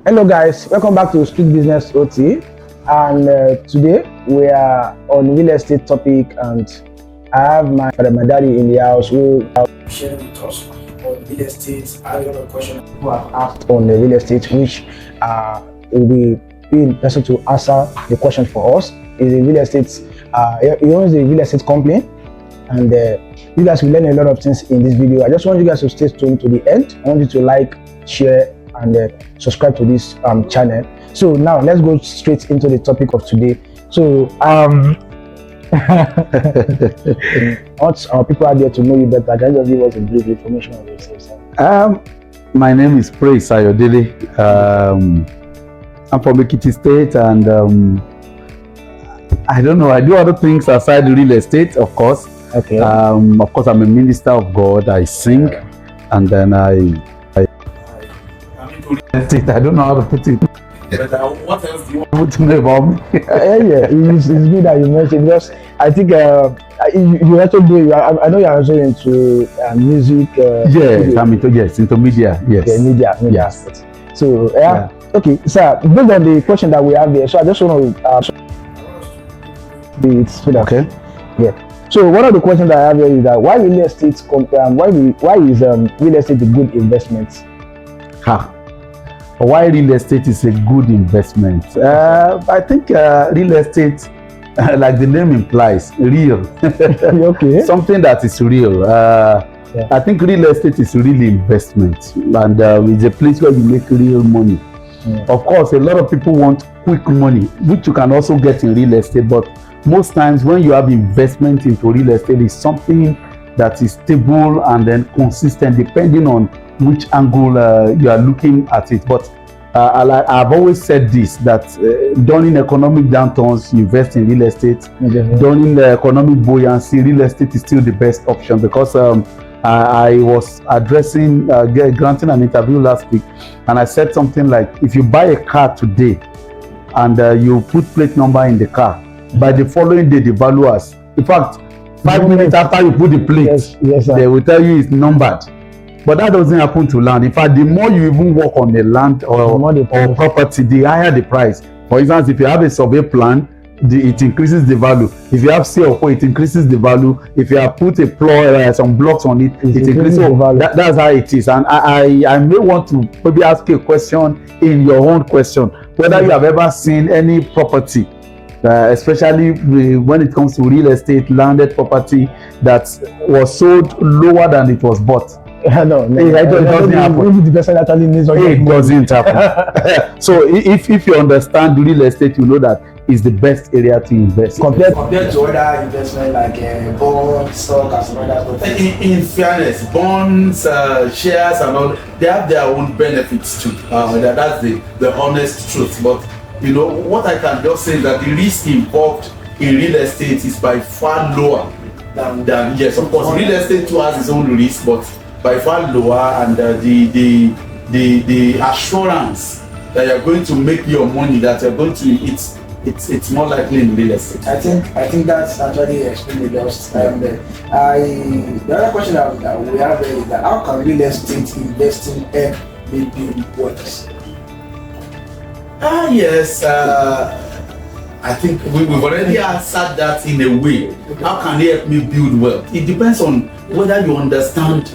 Hello guys, welcome back to Street Business OT, and today we are on real estate topic, and I have my daddy in the house who will share with us on real estate. I have a question who have asked on the real estate, which will be being person to answer the question for us. Is a real estate, he owns a real estate company, and you guys will learn a lot of things in this video. I just want you guys to stay tuned to the end. I want you to like, share, and subscribe to this channel. So now let's go straight into the topic of today. So what our people out there to know you better, can you just give us a brief information of yourself? My name is Ayodele. I'm from Ekiti State, and I don't know, I do other things aside real estate, of course. Okay. Of course, I'm a minister of God. I sing, and then I don't know how to put it. What else do you want to know about me? Yeah, it's good that you mentioned, because I think you also do. I know you're also into music. Yes, I'm into media. Yes. Okay, media Yes. aspect. So yeah. Okay, sir. Based on the question that we have here, so I just want to Okay. Yeah. So one of the questions that I have here is that why real estate? Why is real estate a good investment? Why real estate is a good investment? I think real estate, like the name implies, real. Okay. Something that is real. Yeah. I think real estate is really investment, and it's a place where you make real money. Yeah. Of course, a lot of people want quick money, which you can also get in real estate, but most times when you have investment into real estate, it's something that is stable and then consistent, depending on which angle you are looking at it. But I've always said this, that during economic downturns, invest in real estate. Okay. During the economic buoyancy, real estate is still the best option, because I was addressing, granting an interview last week, and I said something like, if you buy a car today and you put plate number in the car, by the following day the value has, in fact, 5 minutes after you put the plate, yes, they will tell you it's numbered. But that doesn't happen to land. In fact, the more you even work on the land or property, the higher the price. For instance, if you have a survey plan, it increases the value. If you have CO4, it increases the value. If you have put a floor, some blocks on it, it increases the value. That's how it is. And I may want to maybe ask you a question in your own question, whether you have ever seen any property, especially when it comes to real estate, landed property, that was sold lower than it was bought. No, it doesn't happen. The person actually needs it doesn't happen. So if you understand real estate, you know that it's the best area to invest. Compared to other investment like bonds, stock, and some other stuff. in fairness, bonds, shares, and all, they have their own benefits too. That's the honest truth. But you know what I can just say is that the risk involved in real estate is by far lower than yes, of course, real estate too has its own risk, but by far lower, and the assurance that you're going to make your money, that you're going to it's more likely in real estate. I think that's actually extremely lost. The other question that we have is that how can real estate investing help me build wealth? Yes. I think we've already answered that in a way. How can it help me build wealth? It depends on whether you understand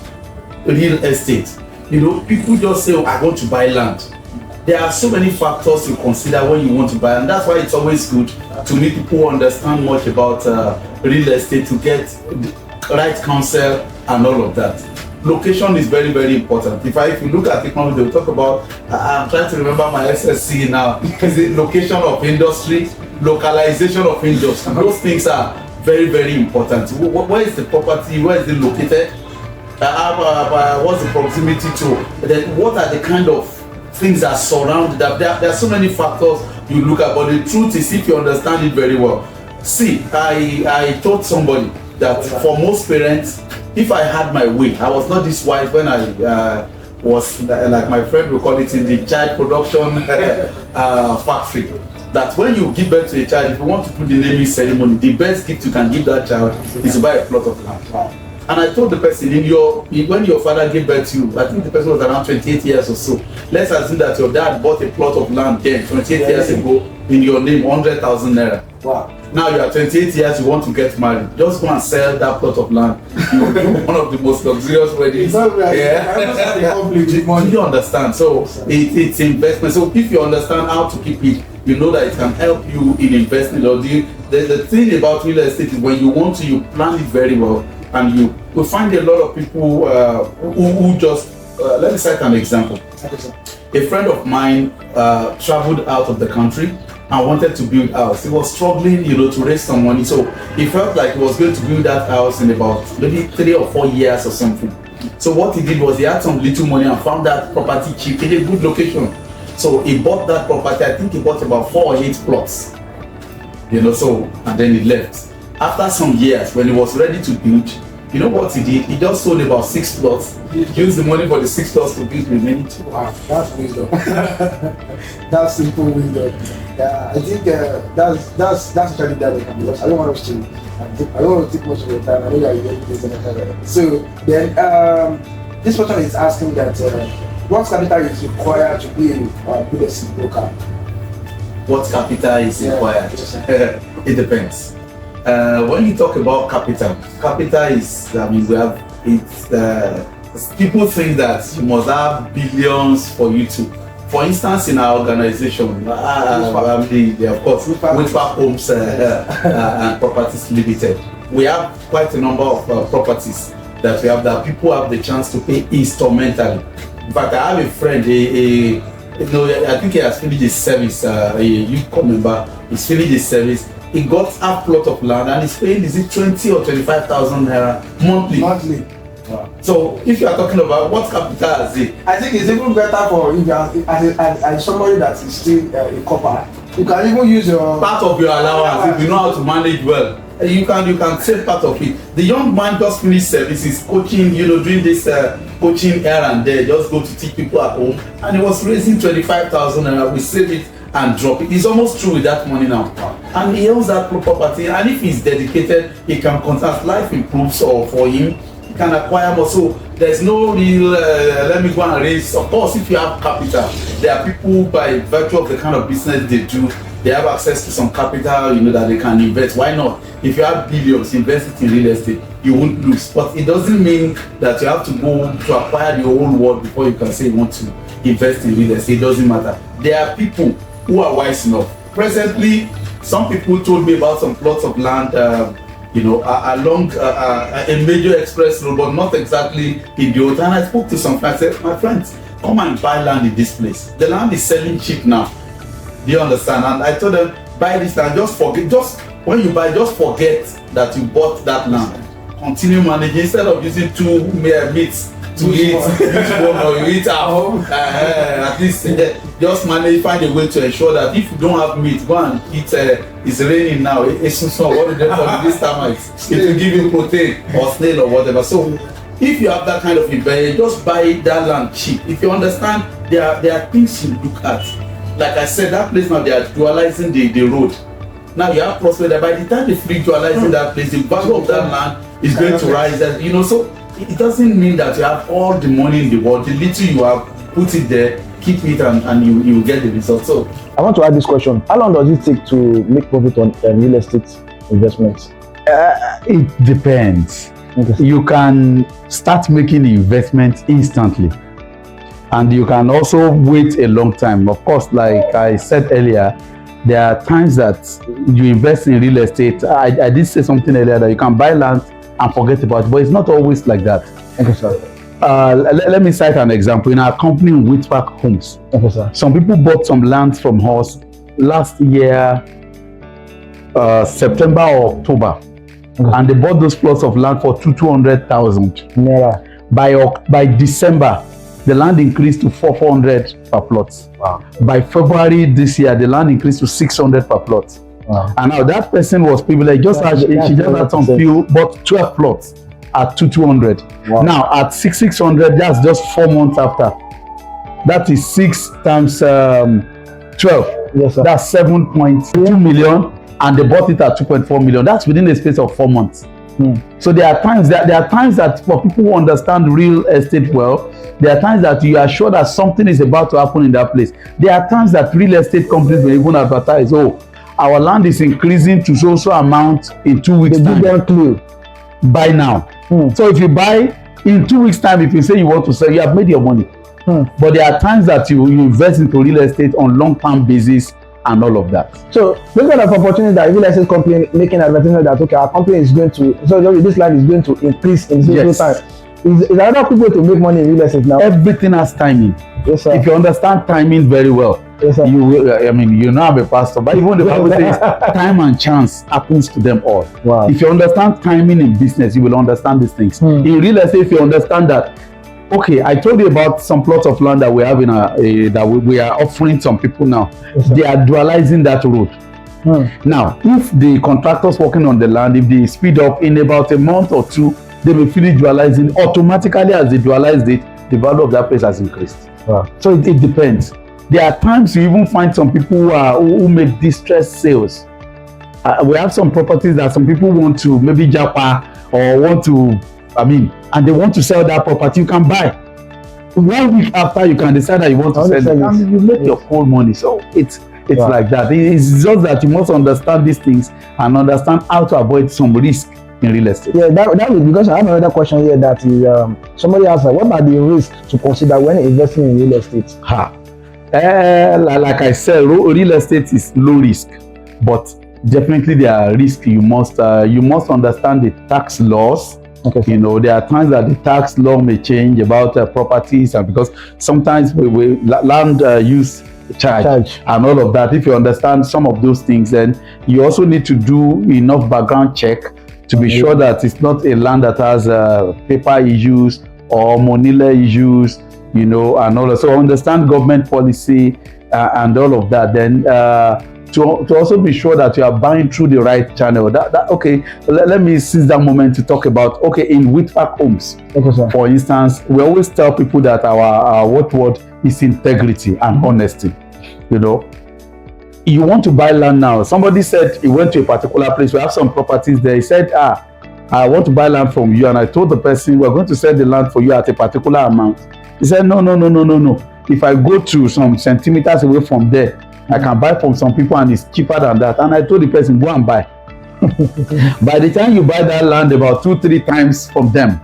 real estate. You know, people just say, oh, I want to buy land. There are so many factors to consider when you want to buy, and that's why it's always good to meet people who understand much about real estate, to get right counsel and all of that. Location is very, very important. If you look at technology, they'll talk about, I'm trying to remember my SSC now, is it location of industry, localization of industry. Those things are very, very important. Where is the property? Where is it located? What's the proximity to? Then what are the kind of things that surround that? There are so many factors you look at, but the truth is, if you understand it very well. See, I told somebody that for most parents, if I had my way, I was not this wise when I was, like my friend will call it, in the child production factory. That when you give birth to a child, if you want to put the naming ceremony, the best gift you can give that child is to buy a plot of land. And I told the person, when your father gave birth to you, I think the person was around 28 years or so. Let's assume that your dad bought a plot of land then, 28 years ago, in your name, 100,000 naira. Wow. Now you are 28 years, you want to get married. Just go and sell that plot of land. You will do one of the most luxurious weddings. Do you understand? So it's investment. So if you understand how to keep it, you know that it can help you in investing. Or the thing about real estate is when you want to, you plan it very well. And you will find a lot of people who just, let me cite an example. A friend of mine traveled out of the country and wanted to build a house. He was struggling, to raise some money. So he felt like he was going to build that house in about maybe 3 or 4 years or something. So what he did was he had some little money and found that property cheap in a good location. So he bought that property. I think he bought about 4 or 8 plots. And then he left. After some years, when he was ready to build, you know what he did? He just sold about 6 plots. He used the money for the 6 plots to build the remaining 2. Wow, that's wisdom. That's simple wisdom. Yeah, I think that's actually that because I don't want to take much of your time. I know that you're getting this. So then this person is asking that what capital is required to be a real estate broker? What capital is required? It depends. When you talk about capital is, people think that you must have billions for you to. For instance, in our organization, of course, Witpark Homes and Properties Limited, we have quite a number of properties that we have that people have the chance to pay instrumentally. In fact, I have a friend, I think he has finished his service, a youth corps member, he's finished his service. He got a plot of land and he's paying, is it 20 or 25,000 naira monthly? Wow. So if you are talking about what capital is it? I think it's even better for you as somebody that is still a copper. You can even use your part of your allowance if you know how to manage well. You can save part of it. The young man just finished services, coaching, doing this coaching here and there, just go to teach people at home, and he was raising 25,000 and we save it and drop it. He's almost through with that money now. And he owns that property, and if he's dedicated, he can contact life improves or for him, he can acquire more. So there's no real, let me go and raise. Of course, if you have capital, there are people by virtue of the kind of business they do, they have access to some capital, that they can invest. Why not? If you have billions, invest it in real estate, you won't lose. But it doesn't mean that you have to go to acquire the whole world before you can say you want to invest in real estate. It doesn't matter. There are people who are wise enough. Presently, some people told me about some plots of land, along a major express road, but not exactly in the old. And I spoke to some friends. I said, my friends, come and buy land in this place. The land is selling cheap now. Do you understand? And I told them, buy this land. When you buy, just forget that you bought that land. Continue managing instead of using 2 meats to eat one or you eat half. At least just manage, find a way to ensure that if you don't have meat, go and eat. It's raining now. It's not what they for this time. It will give you protein or snail or whatever. So if you have that kind of investment, just buy that land cheap. If you understand, there are things you look at. Like I said, that place now they are dualizing the road. Now you have prospect. By the time they finish dualizing that place, the value of that land is going to rise. So it doesn't mean that you have all the money in the world. The little you have, put it there, keep it, and you will get the result. So I want to add this question: how long does it take to make profit on real estate investments? It depends. Okay. You can start making investments instantly, and you can also wait a long time. Of course, like I said earlier, there are times that you invest in real estate. I did say something earlier that you can buy land and forget about it, but it's not always like that. Okay, sir. Let me cite an example. In our company, Witpark Homes, okay, sir, some people bought some land from us last year, September or October, okay, and they bought those plots of land for 200,000 naira. By December, the land increased to 400 per plot. Wow. By February this year, the land increased to 600 per plot. Wow. And now that person was privileged. She just had some few, bought 12 plots at 200. Wow. Now at 600, that's just 4 months after. That is 6 times 12. Yes, sir. That's 7.2 million, and they bought it at 2.4 million. That's within the space of 4 months. So there are times that for people who understand real estate well, there are times that you are sure that something is about to happen in that place. There are times that real estate companies will even advertise, oh, our land is increasing to so amount in 2 weeks time. They clue. Buy now. So if you buy in 2 weeks time, if you say you want to sell, you have made your money. But there are times that you invest into real estate on long-term basis and all of that. So those kind of opportunity that real estate company making advertisement that okay, our company is going to, so this land is going to increase in this time. Is another quick way to make money in real estate now? Everything has timing. Yes, sir. If you understand timing very well, yes, sir. you will, I mean, you know I'm a pastor, but even the Bible says time and chance happens to them all. Wow. If you understand timing in business, you will understand these things. In real estate, if you understand that, okay, I told you about some plots of land that we have in that we are offering some people now. Yes, they are dualizing that road. Now, if the contractors working on the land, if they speed up in about a month or two, they will finish dualizing. Automatically, as they dualize it, the value of that place has increased. Wow. So it depends. There are times you even find some people who make distress sales. We have some properties that some people want to maybe japa or want to, and they want to sell that property. You can buy. 1 week after, you can decide that you want to sell it, and you make your whole money. So it's like that. It's just that you must understand these things and understand how to avoid some risk in real estate. Yeah, that is because I have another question here that is somebody asked, what are the risks to consider when investing in real estate? Like I said, real estate is low risk, but definitely there are risks. You must understand the tax laws. Okay. You know, there are times that the tax law may change about properties, and because sometimes we land use charge and all of that. If you understand some of those things, then you also need to do enough background check to be sure that it's not a land that has paper issues or monile issues, you know, and all that. So understand government policy and all of that. Then to also be sure that you are buying through the right channel. Okay, let me seize that moment to talk about, okay, in Witpark homes, for instance, we always tell people that our watchword is integrity and honesty. You know, you want to buy land now. Somebody said he went to a particular place. We have some properties there. He said, I want to buy land from you. And I told the person, we're going to sell the land for you at a particular amount. He said, no. If I go to some centimeters away from there, I can buy from some people and it's cheaper than that. And I told the person, go and buy. By the time you buy that land about 2-3 times from them,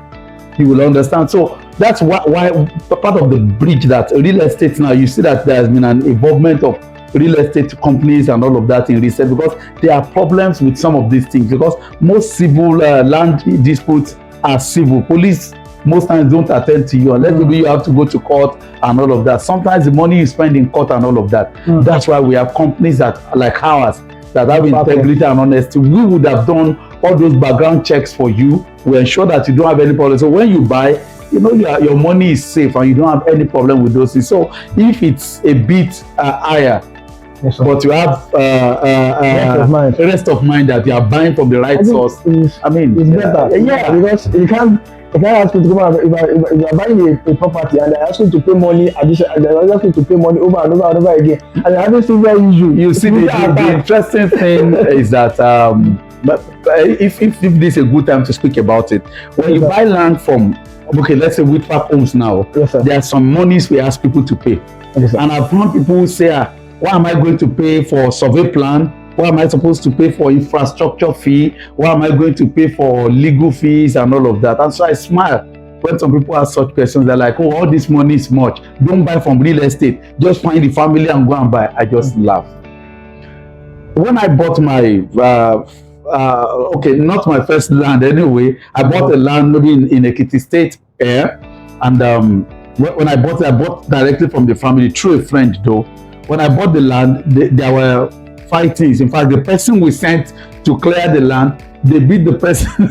you will understand. So that's why part of the bridge that real estate now, you see that there has been an involvement of real estate companies and all of that in research, because there are problems with some of these things, because most civil land disputes are civil. Police most times don't attend to you unless maybe you have to go to court and all of that. Sometimes the money you spend in court and all of that. That's why we have companies that like ours that have integrity and honesty. We would have done all those background checks for you. We ensure that you don't have any problem. So when you buy, you know, your money is safe and you don't have any problem with those things. So if it's a bit higher, but you have rest of mind that you are buying from the right source, it's better. Because you can't ask you to come out. If you are buying a property and they ask you to pay money, and they ask you to pay money over and over and over again, and they have this very issue. You see, the interesting thing is that if this is a good time to speak about it, when you buy land from, okay, let's say Witpark homes now, there are some monies we ask people to pay, and I've found people who say, why am I going to pay for survey plan? Why am I supposed to pay for infrastructure fee? Why am I going to pay for legal fees and all of that? And so I smile when some people ask such questions. They're like, oh, all this money is much. Don't buy from real estate. Just find the family and go and buy. I just laugh. When I bought my, okay, not my first land anyway. I bought a land maybe in Ekiti State here. And when I bought it, I bought directly from the family through a friend though. When I bought the land, there were 5 things. In fact, the person we sent to clear the land, they beat the person.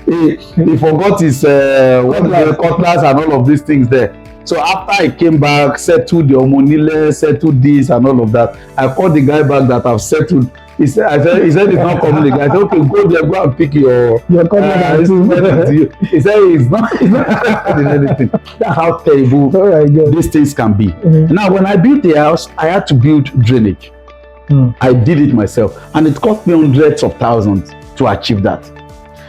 he forgot his cutlass and all of these things there. So after I came back, settled the omonile, settled this and all of that, I called the guy back that I've settled. He said it's not coming again. I said, okay, go there, go and pick your cutlass. He said it's not in anything. That's how terrible these things can be. Now, when I built the house, I had to build drainage. I did it myself, and it cost me hundreds of thousands. to achieve that.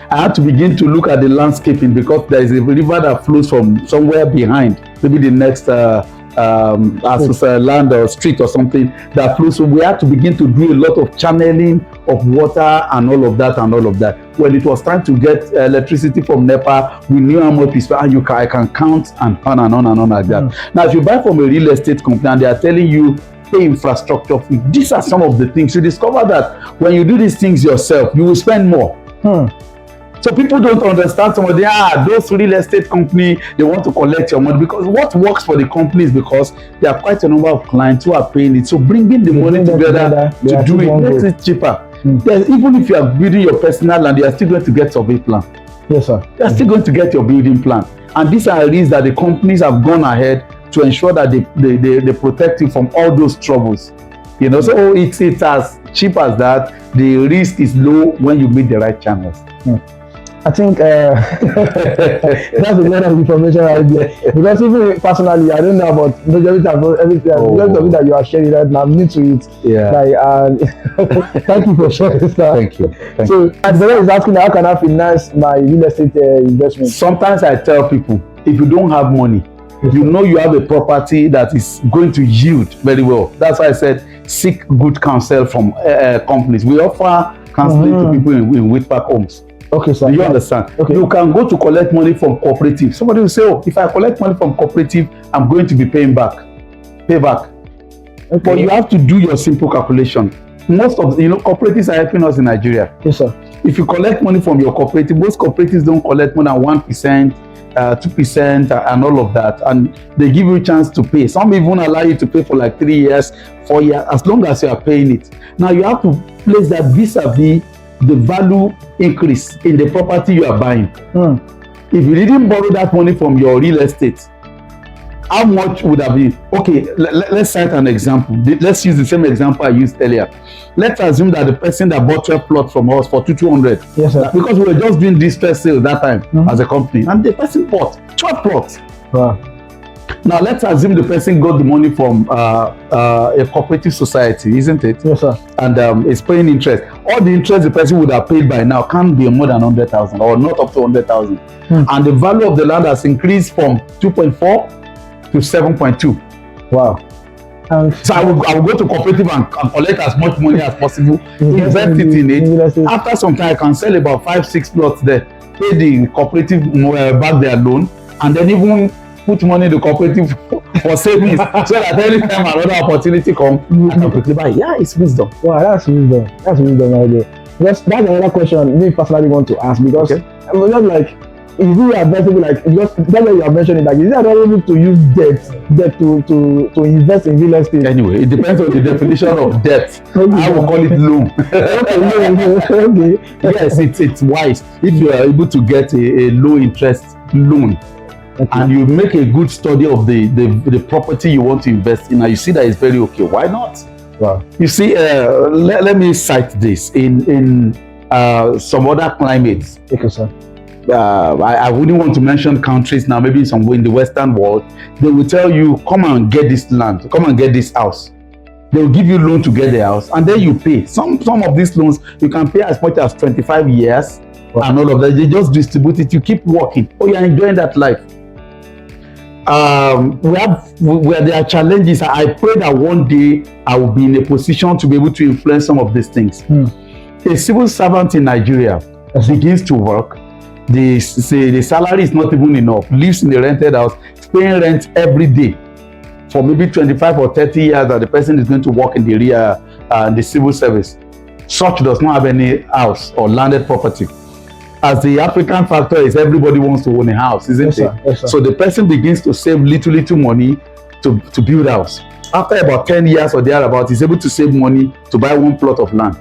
I had to begin to look at the landscaping because there is a river that flows from somewhere behind, maybe the next land or street or something that flows. So we had to begin to do a lot of channeling of water and all of that. When it was time to get electricity from NEPA, we knew how much I can count and on and on like that. Now, if you buy from a real estate company and they are telling you pay infrastructure fee, these are some of the things you discover that when you do these things yourself, you will spend more. So people don't understand some of those real estate company, they want to collect your money, because what works for the company is because there are quite a number of clients who are paying it. So bringing the money together to do it makes it cheaper. Even if you are building your personal land, you are still going to get survey plan. Yes, sir. You are still going to get your building plan. And these are risks that the companies have gone ahead to ensure that they protect you from all those troubles. You know, so it's as cheap as that. The risk is low when you meet the right channels. I think that's a lot of information right there. Because even personally, I don't know about majority of everything. Everything that you are sharing right now, I'm new to it. Yeah. Like, thank you for sharing this. Thank you. So, the is asking, how can I finance my real estate investment? Sometimes I tell people, if you don't have money, you know you have a property that is going to yield very well. That's why I said seek good counsel from companies. We offer counseling to people in Witpark homes. Okay, sir. Do you understand? Okay. You can go to collect money from cooperative. Somebody will say, oh, if I collect money from cooperative, I'm going to be pay back. Okay. But you have to do your simple calculation. Most of cooperatives are helping us in Nigeria. Yes, sir. If you collect money from your cooperative, most cooperatives don't collect more than 1%, 2%, and all of that, and they give you a chance to pay. Some even allow you to pay for like 3 years, 4 years, as long as you are paying it. Now you have to place that vis-a-vis the value increase in the property you are buying. If you didn't borrow that money from your real estate, how much would have been? Okay, let's cite an example. Let's use the same example I used earlier. Let's assume that the person that bought 12 plots from us for 200. Yes, sir. Because we were just doing distress sale that time as a company, and the person bought 12 plots. Wow. Now let's assume the person got the money from a cooperative society, isn't it? Yes, sir. And is paying interest. All the interest the person would have paid by now can't be more than 100,000 or not up to 100,000. And the value of the land has increased from 2.4 to 7.2. Wow. So I will go to cooperative and collect as much money as possible, invest it in it. After some time, I can sell about 5-6 plots there, pay the cooperative back their loan, and then even put money in the cooperative for savings, so that anytime another opportunity comes, I can quickly buy. Yeah, it's wisdom. Wow, that's wisdom. That's wisdom right there. That's another question me personally want to ask, because I'm just like, is it advisable, like, just that's what you are mentioning, like, is it advisable to use debt to invest in real estate? Anyway, it depends on the definition of debt. I will call it loan. Okay. Yes, it's wise if you are able to get a low interest loan. And you make a good study of the property you want to invest in, and you see that it's very okay. Why not? Wow. You see, let me cite this in some other climates. Okay, sir. I wouldn't want to mention countries now, maybe somewhere in the Western world. They will tell you, come and get this land, come and get this house. They will give you loan to get the house, and then you pay. Some of these loans, you can pay as much as 25 years. Wow. And all of that. They just distribute it. You keep working. Oh, you're enjoying that life. Where there are challenges, I pray that one day I will be in a position to be able to influence some of these things. A civil servant in Nigeria begins to work. The salary is not even enough. Lives in a rented house, paying rent every day for maybe 25 or 30 years that the person is going to work in the civil service. Such does not have any house or landed property. As the African factor is, everybody wants to own a house, isn't it? Yes, sir. So the person begins to save little money to build a house. After about 10 years or thereabout, he's able to save money to buy one plot of land.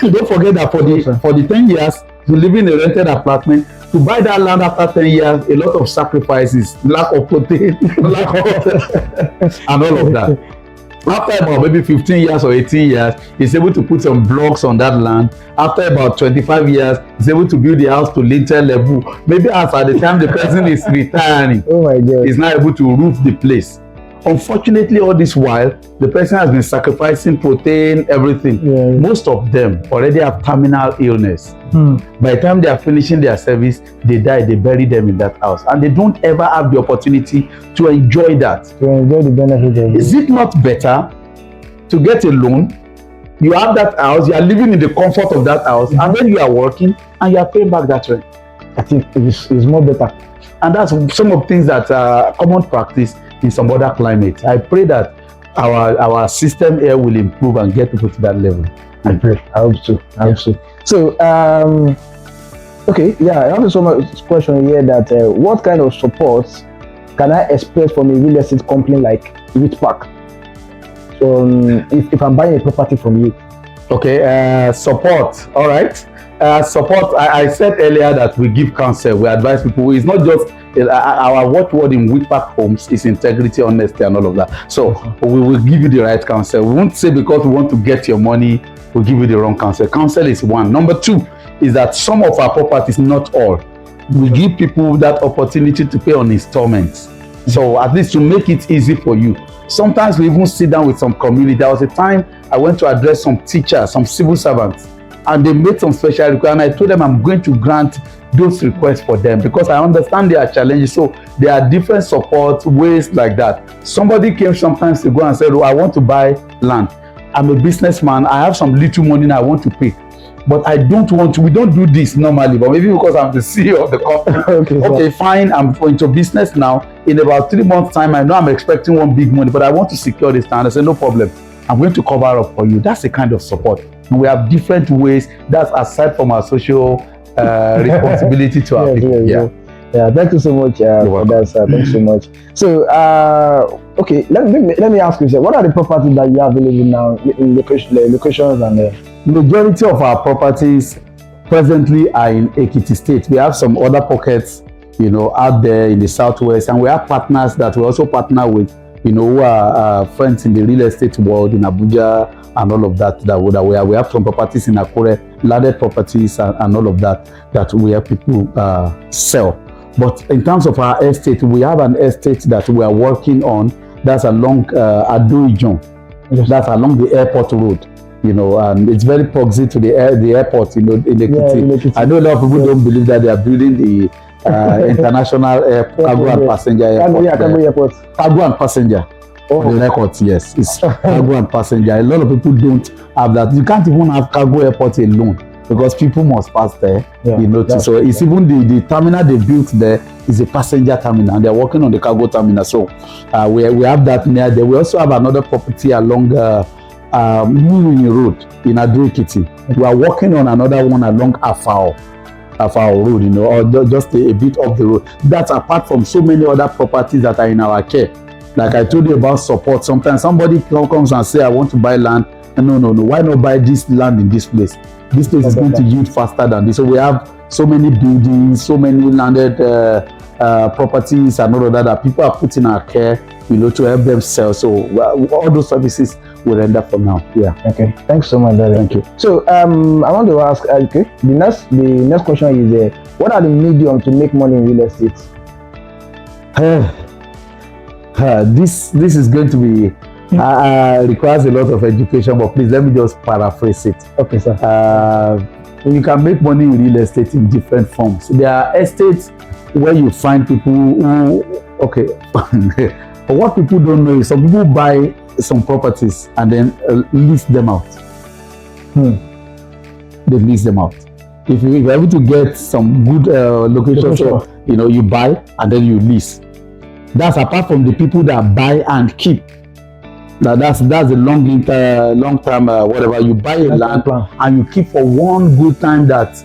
Don't forget that for the 10 years, to live in a rented apartment, to buy that land after 10 years, a lot of sacrifices, lack of protein, lack of and all of that. After about maybe 15 years or 18 years, he's able to put some blocks on that land. After about 25 years, he's able to build the house to lintel level. Maybe as at the time the person is retiring, oh my God, he's now able to roof the place. Unfortunately, all this while, the person has been sacrificing protein, everything. Yeah. Most of them already have terminal illness. By the time they are finishing their service, they die, they bury them in that house. And they don't ever have the opportunity to enjoy that. To enjoy the benefit of it. Is it not better to get a loan? You have that house, you are living in the comfort of that house, and then you are working and you are paying back that rent. I think it's more better. And that's some of the things that are common practice in some other climates. I pray that our system here will improve and get people to that level. I pray. I hope so. I hope so. So, okay, yeah, I have so much question here that what kind of support can I expect from a real estate company like Witpark? So, if I'm buying a property from you. Okay, support. All right. Support. I said earlier that we give counsel. We advise people. It's not just our watchword in Witpark Homes is integrity, honesty, and all of that. So we will give you the right counsel. We won't say because we want to get your money, we'll give you the wrong counsel. Counsel is one. Number two is that some of our properties, not all, we give people that opportunity to pay on installments. So at least to make it easy for you. Sometimes we even sit down with some community. There was a time I went to address some teachers, some civil servants, and they made some special requests, and I told them I'm going to grant those requests for them because I understand their challenges. So there are different support ways like that. Somebody came sometimes to go and said, oh, I want to buy land. I'm a businessman. I have some little money and I want to pay. But I don't want to. We don't do this normally, but maybe because I'm the CEO of the company. Okay, fine. I'm into business now. In about 3 months' time, I know I'm expecting one big money, but I want to secure this land. I said, no problem. I'm going to cover up for you. That's the kind of support. And we have different ways. That's aside from our social responsibility to our people. Yeah. Thank you so much for that, sir. Thanks so much. So, okay, let me ask you, sir, what are the properties that you have available now in locations and majority of our properties presently are in Ekiti State. We have some other pockets, out there in the southwest, and we have partners that we also partner with, who are friends in the real estate world in Abuja and all of that. We have some properties in Akure, landed properties and all of that we have people sell. But in terms of our estate, we have an estate that we are working on. That's along Adoijon. That's along the airport road. And it's very proxy to the airport, in Ekiti. I know a lot of people don't believe that they are building the international cargo and passenger airport. Cargo and passenger. The records, yes, it's cargo and passenger. A lot of people don't have that. You can't even have cargo airport alone because people must pass there. So it's even the terminal they built there is a passenger terminal, and they're working on the cargo terminal. So we have that near there. We also have another property along Muni Road in Ado-Ekiti. We are working on another one along Afao Road, or just a bit off the road. That's apart from so many other properties that are in our care. Like I told you about support. Sometimes somebody comes and say, I want to buy land. And no. Why not buy this land in this place? This place is going to yield faster than this. So we have so many buildings, so many landed properties and all of that people are putting our care, to help them sell. So all those services will render for now. Yeah. Okay. Thanks so much, Daddy. Thank you. So I want to ask. Okay. The next question is, what are the mediums to make money in real estate? This is going to be requires a lot of education, but please let me just paraphrase it. Okay, sir. You can make money in real estate in different forms. There are estates where you find people who, but what people don't know is some people buy some properties and then lease them out. They lease them out. If you're able to get some good locations, you buy and then you lease. That's apart from the people that buy and keep. That's the long term whatever. You buy a land and you keep for one good time that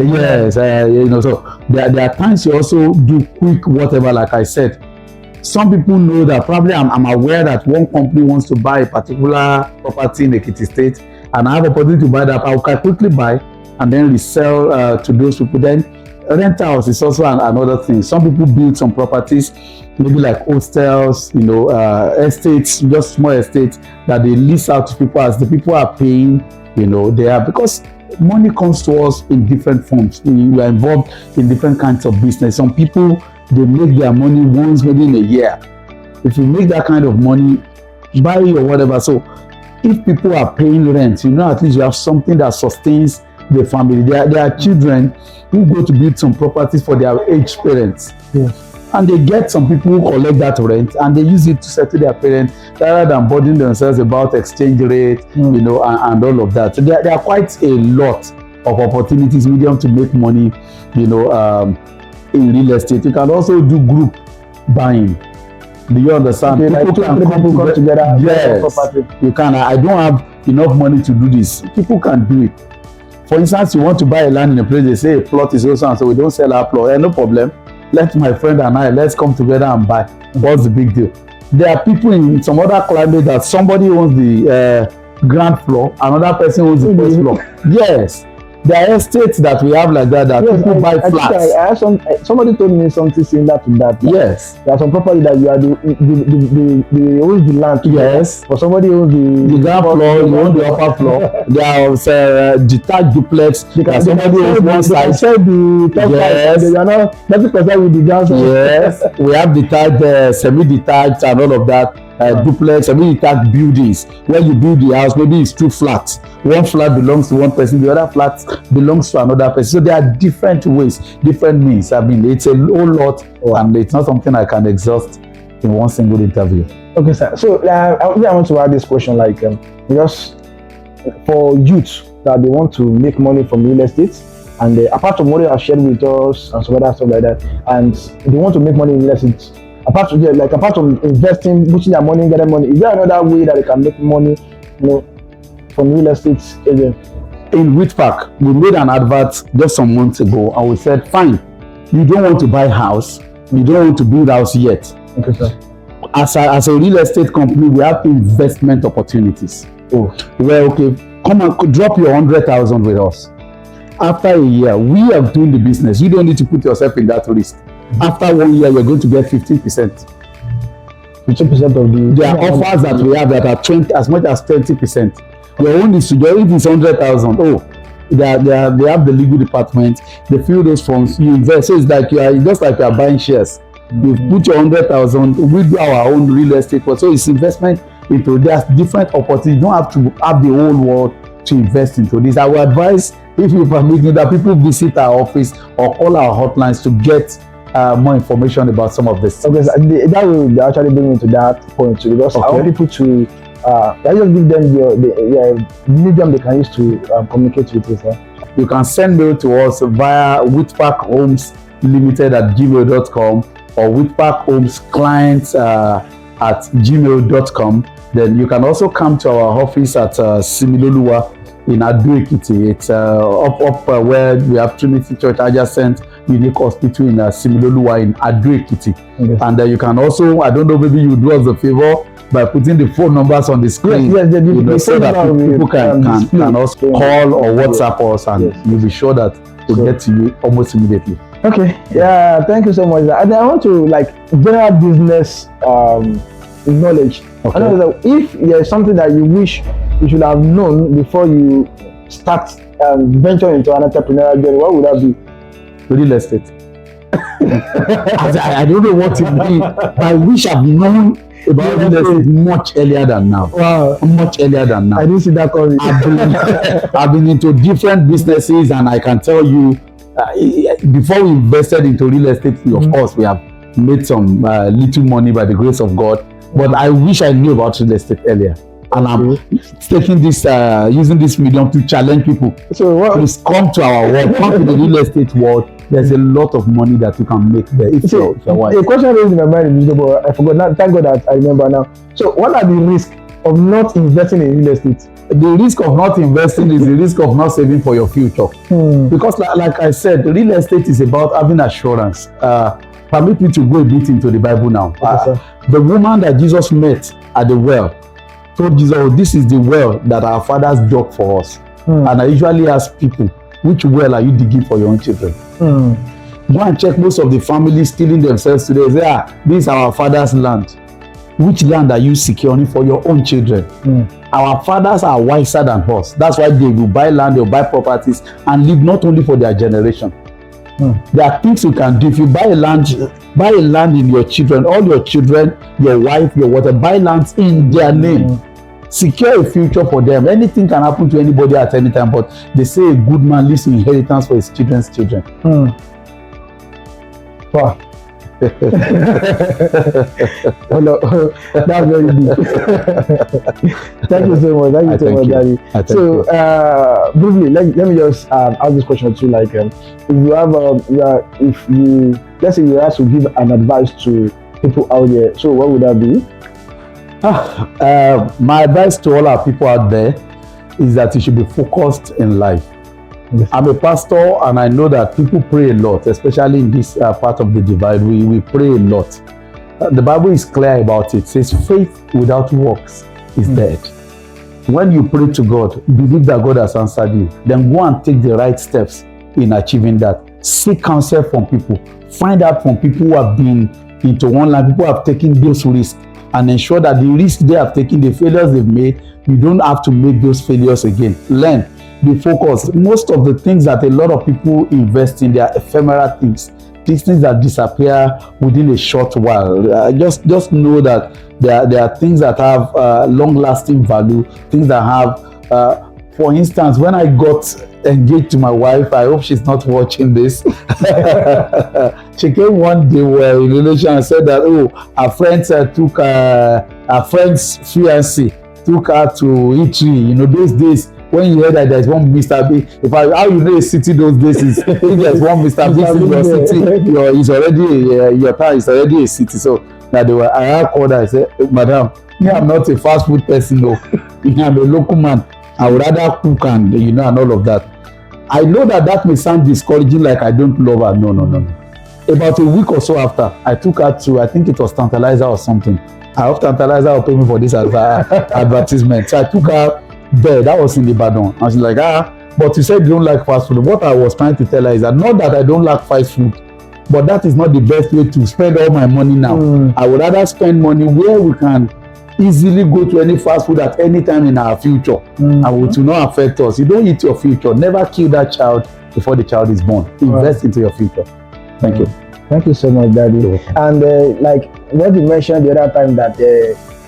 yes, so there are times you also do quick whatever, like I said. Some people know that probably I'm aware that one company wants to buy a particular property in Ekiti State, and I have opportunity to buy that. I can quickly buy and then resell to those people. Then rent house is also another thing. Some people build some properties, maybe like hostels, estates, just small estates that they lease out to people as the people are paying. They are, because money comes to us in different forms. We are involved in different kinds of business. Some people, they make their money once maybe in a year. if you make that kind of money, buy or whatever. So if people are paying rent, at least you have something that sustains the family. There are children who go to build some properties for their aged parents. Yes. And they get some people who collect that rent and they use it to settle their parents rather than burden themselves about exchange rate, and all of that. So there are quite a lot of opportunities, medium to make money, in real estate. You can also do group buying. Do you understand? Okay, people can come together. Yes, you can. I don't have enough money to do this. People can do it. For instance, you want to buy a land in a place, they say a plot is also, and so we don't sell our plot. No problem. Let my friend and let's come together and buy. What's the big deal? There are people in some other climate that somebody owns the ground floor, another person owns the first floor. Yes. There are estates that we have like that people buy flats. I have somebody told me something similar to that. Yes. There are some property that you are the owns the land. Yes. But somebody owns the ground floor, you own the upper floor. There are detached duplex. Somebody owns one side. They sell the top side. They are not 90% with the ground floor. Yes. We have detached, semi-detached, and all of that. Duplex, semi-detached buildings. When you build the house, maybe it's two flats. One flat belongs to one person, the other flat belongs to another person. So there are different ways, different means. I mean, it's a whole lot, and it's not something I can exhaust in one single interview. Okay, sir. So I want to ask this question, because for youth that they want to make money from real estate, and apart from what you have shared with us and some other stuff like that, and they want to make money in real estate, apart from investing, putting their money, getting money, is there another way that they can make money, from real estate agent? In Witpark, we made an advert just some months ago, and we said, fine, you don't want to buy house, you don't want to build house yet. Okay, sir. As a real estate company, we have investment opportunities. Oh, well, okay, come and drop your 100,000 with us. After a year, we are doing the business. You don't need to put yourself in that risk. After 1 year, you're going to get 15%. 15% of the. There are offers that we have that are 20, as much as 20%. Your own is to get, if it's 100,000. Oh, they have the legal department. They fill those forms. You invest. So it's like you are buying shares. You put your 100,000. We do our own real estate. So it's investment into. There's different opportunities. You don't have to have the whole world to invest into this. I will advise, if you permit me, that people visit our office or call our hotlines to get more information about some of this. Okay, so that will actually bring me to that point too, because I want people to I just give them the medium they can use to communicate with us. You can send mail to us via Witpark Homes Limited at gmail.com or Witpark Homes Clients at gmail.com. Then you can also come to our office at Similoluwa in Ado-Ekiti. It's up where we have Trinity Church adjacent Unique Hospital in Similoluwa in Ado-Ekiti. Okay. And you can also, I don't know, maybe you do us a favor by putting the phone numbers on the screen, so that people can also call or WhatsApp us, and you'll be sure that we'll get to you almost immediately. Okay, yeah, thank you so much. And I want to general business knowledge. Okay. I know that if there's something that you wish you should have known before you start venturing into an entrepreneurial journey, what would that be? Real estate. I don't know what it means, but I wish I've known about real estate much earlier than now. Wow. Much earlier than now. I didn't see that coming. I've been into different businesses, and I can tell you, before we invested into real estate, of course, we have made some little money by the grace of God. But I wish I knew about real estate earlier. And I'm taking this, using this medium to challenge people. So please come to our world, come to the real estate world. There's a lot of money that you can make there. If you're wise. A question raised in my mind, but I forgot. Now, thank God that I remember now. So what are the risks of not investing in real estate? The risk of not investing is the risk of not saving for your future. Because like I said, real estate is about having assurance. Permit me to go a bit into the Bible now. The woman that Jesus met at the well told Jesus, oh, this is the well that our fathers dug for us. And I usually ask people, which well are you digging for your own children? Go and check most of the families stealing themselves today. Say, this is our father's land. Which land are you securing for your own children? Our fathers are wiser than us. That's why they will buy land, they'll buy properties and live not only for their generation. There are things you can do. If you buy a land in your children, all your children, your wife, your whatever, buy lands in their name. Secure a future for them. Anything can happen to anybody at any time, but they say a good man leaves inheritance for his children's children. Wow. Oh, no. That's very deep. Thank you so much. Thank you so much, Daddy. So, briefly, let me just ask this question too. Like, if you have, let's say you have to give an advice to people out there, so what would that be? My advice to all our people out there is that you should be focused in life. Yes. I'm a pastor, and I know that people pray a lot, especially in this part of the divide. We pray a lot. The Bible is clear about it. It says faith without works is dead. When you pray to God, believe that God has answered you, then go and take the right steps in achieving that. Seek counsel from people. Find out from people who have been into one line, people who have taken those risks, and ensure that the risks they have taken, the failures they've made, you don't have to make those failures again. Learn. Be focused. Most of the things that a lot of people invest in, they are ephemeral things. These things that disappear within a short while. Just know that there are things that have long-lasting value. Things that have, for instance, when I got engaged to my wife, I hope she's not watching this. She came one day, we were in a relation, and said that her friends took her friend's fiancé took her to Italy. You know, those days, when you hear that there's one Mr. B, how you know a city those days is if there's one Mr. B in your city, your town is already a city. So now I called her, I said, Madam, I'm not a fast food person, no. I'm a local man. I would rather cook and and all of that. I know that may sound discouraging, like I don't love her. No. About a week or so after, I took her to, I think it was Tantalizer or something. I hope Tantalizer will pay me for this advertisement. So I took her there. That was in Ibadan. And she's like, but you said you don't like fast food. What I was trying to tell her is that not that I don't like fast food, but that is not the best way to spend all my money now. I would rather spend money where we can easily go to any fast food at any time in our future, and it will not affect us. You don't eat your future. Never kill that child before the child is born. Invest into your future. Thank you. Thank you so much, Daddy. And like what you mentioned the other time, that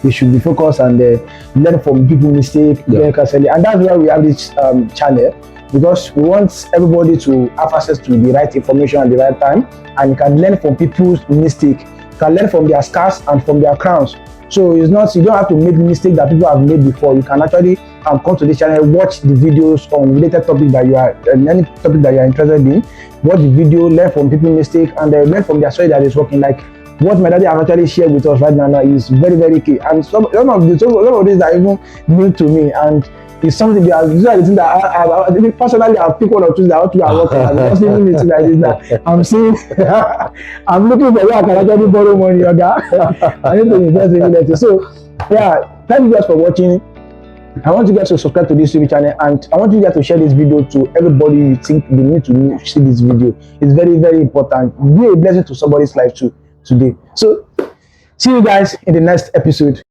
we should be focused and learn from people's mistakes, and that's why we have this channel, because we want everybody to have access to the right information at the right time, and you can learn from people's mistakes, you can learn from their scars and from their crowns. So it's not, you don't have to make mistakes that people have made before. You can actually come to this channel, watch the videos on related topic that you are, any topic that you are interested in. Watch the video, learn from people's mistakes, and learn from their story that is working. Like what my daddy have actually shared with us right now is very, very key. And some of these are even new to me, and it's something these are the things that I think personally I've picked one or two that are working. I'm not seeing anything like this now. I'm seeing, I'm looking for where I can actually borrow money, okay? I need to invest in it. So, yeah, thank you guys for watching. I want you guys to subscribe to this YouTube channel, and I want you guys to share this video to everybody you think they need to see this video. It's very, very important. Be a blessing to somebody's life too today. So, see you guys in the next episode.